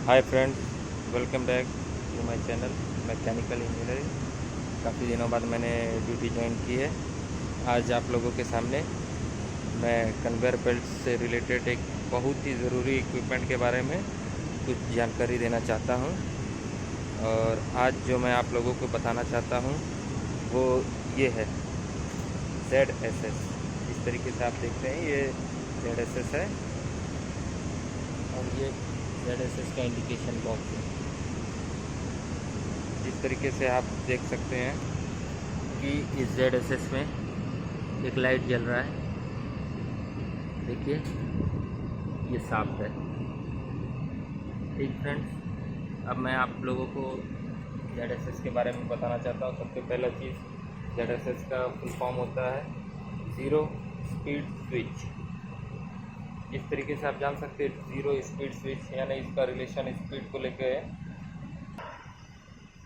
Hi friends, welcome back to my channel mechanical engineering. काफ़ी दिनों बाद मैंने ड्यूटी ज्वाइन की है। आज आप लोगों के सामने मैं कन्वेयर बेल्ट से रिलेटेड एक बहुत ही ज़रूरी इक्विपमेंट के बारे में कुछ जानकारी देना चाहता हूं। और आज जो मैं आप लोगों को बताना चाहता हूं वो ये है ZSS। इस तरीके से आप देखते हैं ये ZSS है और ये ZSS का इंडिकेशन बॉक्स है। जिस तरीके से आप देख सकते हैं कि इस ZSS में एक लाइट जल रहा है, देखिए ये साफ है। ठीक फ्रेंड्स, अब मैं आप लोगों को ZSS के बारे में बताना चाहता हूँ। सबसे पहला चीज़, ZSS का फुल फॉर्म होता है ज़ीरो स्पीड स्विच। इस तरीके से आप जान सकते हैं ज़ीरो स्पीड स्विच यानी इसका रिलेशन स्पीड को लेकर है।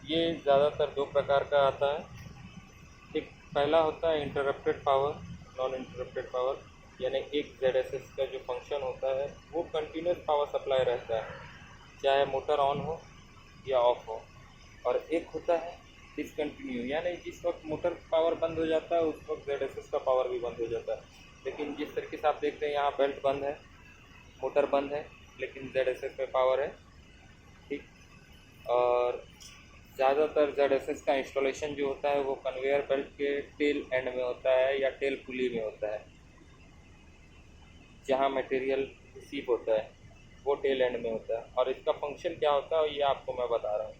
ये ज़्यादातर दो प्रकार का आता है। एक पहला होता है interrupted power, non interrupted power, यानी एक ZSS का जो फंक्शन होता है वो कंटिन्यूस पावर सप्लाई रहता है, चाहे मोटर ऑन हो या ऑफ हो। और एक होता है डिसकंटिन्यू, यानी जिस वक्त मोटर पावर बंद हो जाता है उस वक्त ZSS का पावर भी बंद हो जाता है। लेकिन जिस तरीके से आप देखते हैं यहाँ बेल्ट बंद है, मोटर बंद है, लेकिन ZSS में पावर है। ठीक। और ज़्यादातर ZSS का इंस्टॉलेशन जो होता है वो कन्वेयर बेल्ट के टेल एंड में होता है या टेल पुली में होता है, जहाँ मटेरियल रिसीव होता है वो टेल एंड में होता है। और इसका फंक्शन क्या होता है ये आपको मैं बता रहा हूँ।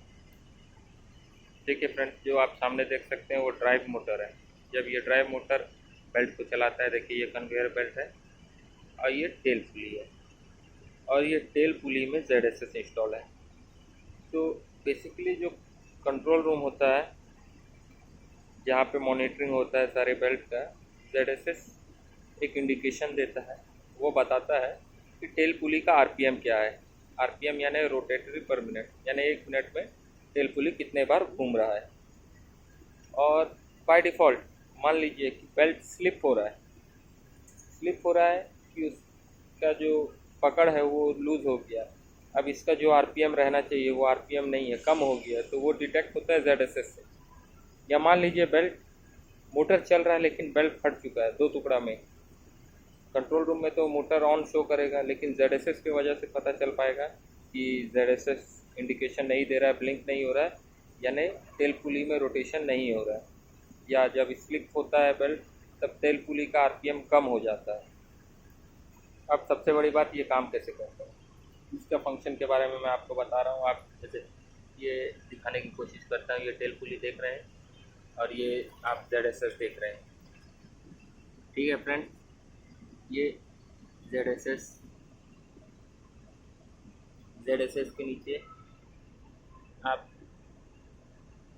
देखिए फ्रेंड्स, जो आप सामने देख सकते हैं वो ड्राइव मोटर है। जब ये ड्राइव मोटर बेल्ट को चलाता है, देखिए ये कन्वेयर बेल्ट है और ये टेल पुली है और ये टेल पुली में ZSS इंस्टॉल है। तो बेसिकली जो कंट्रोल रूम होता है जहाँ पे मॉनिटरिंग होता है सारे बेल्ट का, ZSS एक इंडिकेशन देता है, वो बताता है कि टेल पुली का RPM क्या है। RPM यानी रोटेटरी पर मिनट, यानी एक मिनट में टेल पुली कितने बार घूम रहा है। और बाय डिफ़ॉल्ट मान लीजिए कि बेल्ट स्लिप हो रहा है कि उसका जो पकड़ है वो लूज़ हो गया। अब इसका जो RPM रहना चाहिए वो RPM नहीं है, कम हो गया, तो वो डिटेक्ट होता है ZSS से। या मान लीजिए बेल्ट मोटर चल रहा है लेकिन बेल्ट फट चुका है दो टुकड़ा में। कंट्रोल रूम में तो मोटर ऑन शो करेगा, लेकिन ZSS की वजह से पता चल पाएगा कि ZSS इंडिकेशन नहीं दे रहा है, ब्लिंक नहीं हो रहा है, यानी टेल पुली में रोटेशन नहीं हो रहा है। या जब स्लिप होता है बेल्ट तब टेल पुली का RPM कम हो जाता है। अब सबसे बड़ी बात, ये काम कैसे करता है, इसका फंक्शन के बारे में मैं आपको बता रहा हूँ। आप जैसे ये दिखाने की कोशिश करता हूँ, ये टेल पुली देख रहे हैं और ये आप ZSS देख रहे हैं। ठीक है फ्रेंड, ये ZSS के नीचे आप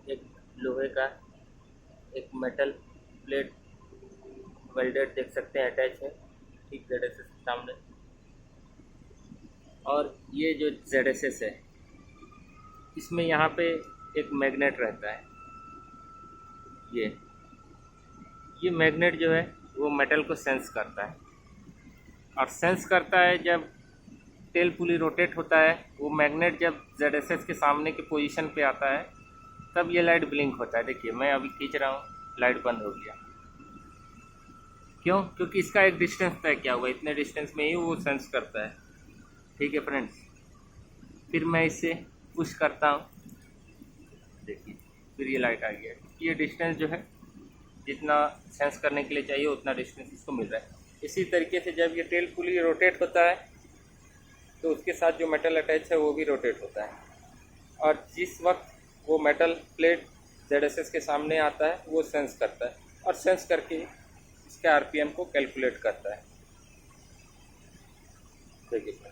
एक लोहे का एक मेटल प्लेट वेल्डेड देख सकते हैं, अटैच है ठीक ZSS के सामने। और ये जो ZSS है इसमें यहाँ पे एक मैग्नेट रहता है। ये मैग्नेट जो है वो मेटल को सेंस करता है, और सेंस करता है जब टेल पुली रोटेट होता है। वो मैग्नेट जब ZSS के सामने की पोजीशन पे आता है तब ये लाइट ब्लिंक होता है। देखिए मैं अभी खींच रहा हूँ, लाइट बंद हो गया। क्यों? क्योंकि इसका एक डिस्टेंस तय किया हुआ है, इतने डिस्टेंस में ही वो सेंस करता है। ठीक है फ्रेंड्स, फिर मैं इसे पुश करता हूँ, देखिए फिर ये लाइट आ गया। ये डिस्टेंस जो है जितना सेंस करने के लिए चाहिए उतना डिस्टेंस इसको मिल रहा है। इसी तरीके से जब ये टेल पुली रोटेट होता है तो उसके साथ जो मेटल अटैच है वो भी रोटेट होता है। और जिस वक्त वो मेटल प्लेट ZSS के सामने आता है वो सेंस करता है और सेंस करके इसके RPM को कैलकुलेट करता है। देखिए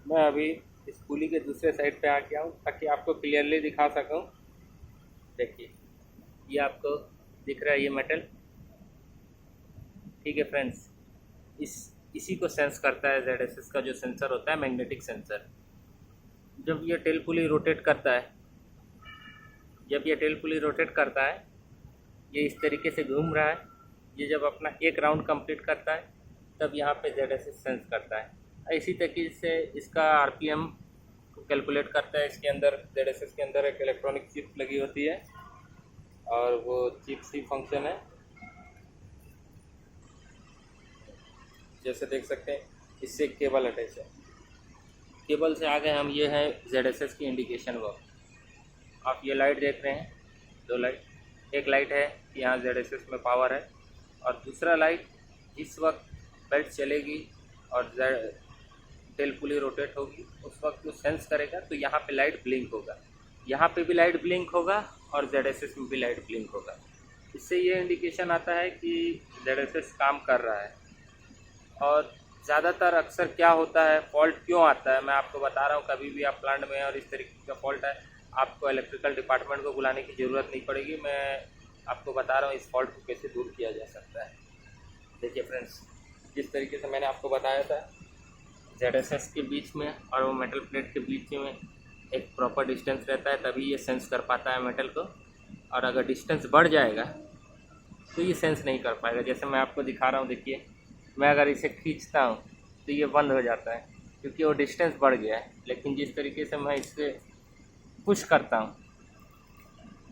मैं अभी इस पुली के दूसरे साइड पे आ गया हूँ ताकि आपको क्लियरली दिखा सकूँ। देखिए ये आपको दिख रहा है ये मेटल। ठीक है फ्रेंड्स, इसी को सेंस करता है ZSS का जो सेंसर होता है, मैग्नेटिक सेंसर। जब ये टेल पुली रोटेट करता है, ये इस तरीके से घूम रहा है। ये जब अपना एक राउंड कंप्लीट करता है तब यहाँ पे ZSS सेंस करता है इसी तरीके से इसका RPM को कैलकुलेट करता है। इसके अंदर ZSS के अंदर एक इलेक्ट्रॉनिक चिप लगी होती है और वो चिप सी फंक्शन है। जैसे देख सकते हैं इससे केबल अटैच है। केबल से आगे हम ये है ZSS की इंडिकेशन बॉक्स। आप ये लाइट देख रहे हैं, दो लाइट, एक लाइट है कि यहाँ ZSS में पावर है और दूसरा लाइट जिस वक्त बेल्ट चलेगी और टेल पुली रोटेट होगी उस वक्त वो सेंस करेगा, तो यहाँ पे लाइट ब्लिंक होगा, यहाँ पे भी लाइट ब्लिंक होगा और ZSS में भी लाइट ब्लिंक होगा। इससे ये इंडिकेशन आता है कि ZSS काम कर रहा है। और ज़्यादातर अक्सर क्या होता है, फॉल्ट क्यों आता है, मैं आपको बता रहा हूँ। कभी भी आप प्लांट में और इस तरीके का फॉल्ट है, आपको इलेक्ट्रिकल डिपार्टमेंट को बुलाने की ज़रूरत नहीं पड़ेगी। मैं आपको बता रहा हूँ इस फॉल्ट को कैसे दूर किया जा सकता है। देखिए फ्रेंड्स, जिस तरीके से मैंने आपको बताया था, ZSS के बीच में और वो मेटल प्लेट के बीच में एक प्रॉपर डिस्टेंस रहता है, तभी ये सेंस कर पाता है मेटल को। और अगर डिस्टेंस बढ़ जाएगा तो ये सेंस नहीं कर पाएगा। जैसे मैं आपको दिखा रहा हूँ, देखिए मैं अगर इसे खींचता हूँ तो ये बंद हो जाता है क्योंकि वो डिस्टेंस बढ़ गया है। लेकिन जिस तरीके से मैं इससे पुश करता हूँ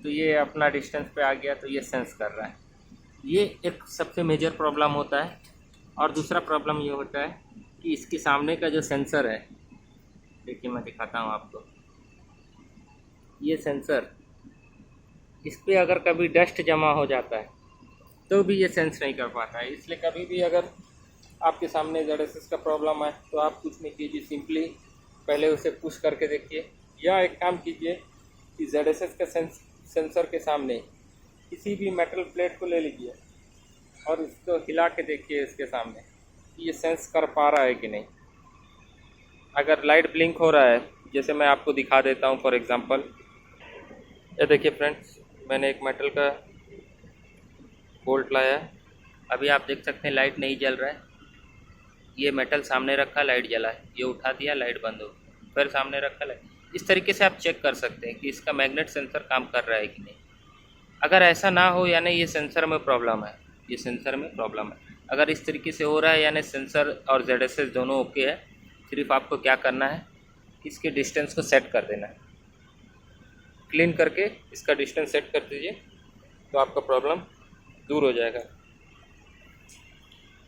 तो ये अपना डिस्टेंस पे आ गया, तो ये सेंस कर रहा है। ये एक सबसे मेजर प्रॉब्लम होता है। और दूसरा प्रॉब्लम ये होता है कि इसके सामने का जो सेंसर है, देखिए मैं दिखाता हूँ आपको, ये सेंसर, इस पर अगर कभी डस्ट जमा हो जाता है तो भी ये सेंस नहीं कर पाता है। इसलिए कभी भी अगर आपके सामने ZSS का प्रॉब्लम है तो आप कुछ नहीं कीजिए, सिंपली पहले उसे पुश करके देखिए, या एक काम कीजिए कि ZSS का सेंसर के सामने किसी भी मेटल प्लेट को ले लीजिए और इसको हिला के देखिए इसके सामने कि ये सेंस कर पा रहा है कि नहीं। अगर लाइट ब्लिंक हो रहा है, जैसे मैं आपको दिखा देता हूँ फॉर एग्ज़ाम्पल, ये देखिए फ्रेंड्स, मैंने एक मेटल का बोल्ट लाया है। अभी आप देख सकते हैं लाइट नहीं जल रहा है। ये मेटल सामने रखा, लाइट जला है, ये उठा दिया, लाइट बंद हो, फिर सामने रखा, लाइट। इस तरीके से आप चेक कर सकते हैं कि इसका मैग्नेट सेंसर काम कर रहा है कि नहीं। अगर ऐसा ना हो यानी ये सेंसर में प्रॉब्लम है, ये सेंसर में प्रॉब्लम है। अगर इस तरीके से हो रहा है यानी सेंसर और ZSS दोनों ओके है। सिर्फ आपको क्या करना है, इसके डिस्टेंस को सेट कर देना है, क्लीन करके इसका डिस्टेंस सेट कर दीजिए तो आपका प्रॉब्लम दूर हो जाएगा।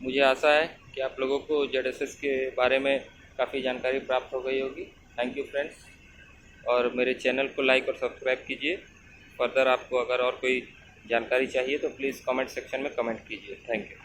मुझे आशा है कि आप लोगों को ZSS के बारे में काफ़ी जानकारी प्राप्त हो गई होगी। थैंक यू फ्रेंड्स, और मेरे चैनल को लाइक और सब्सक्राइब कीजिए। फर्दर आपको अगर और कोई जानकारी चाहिए तो प्लीज़ कमेंट सेक्शन में कमेंट कीजिए। Thank you.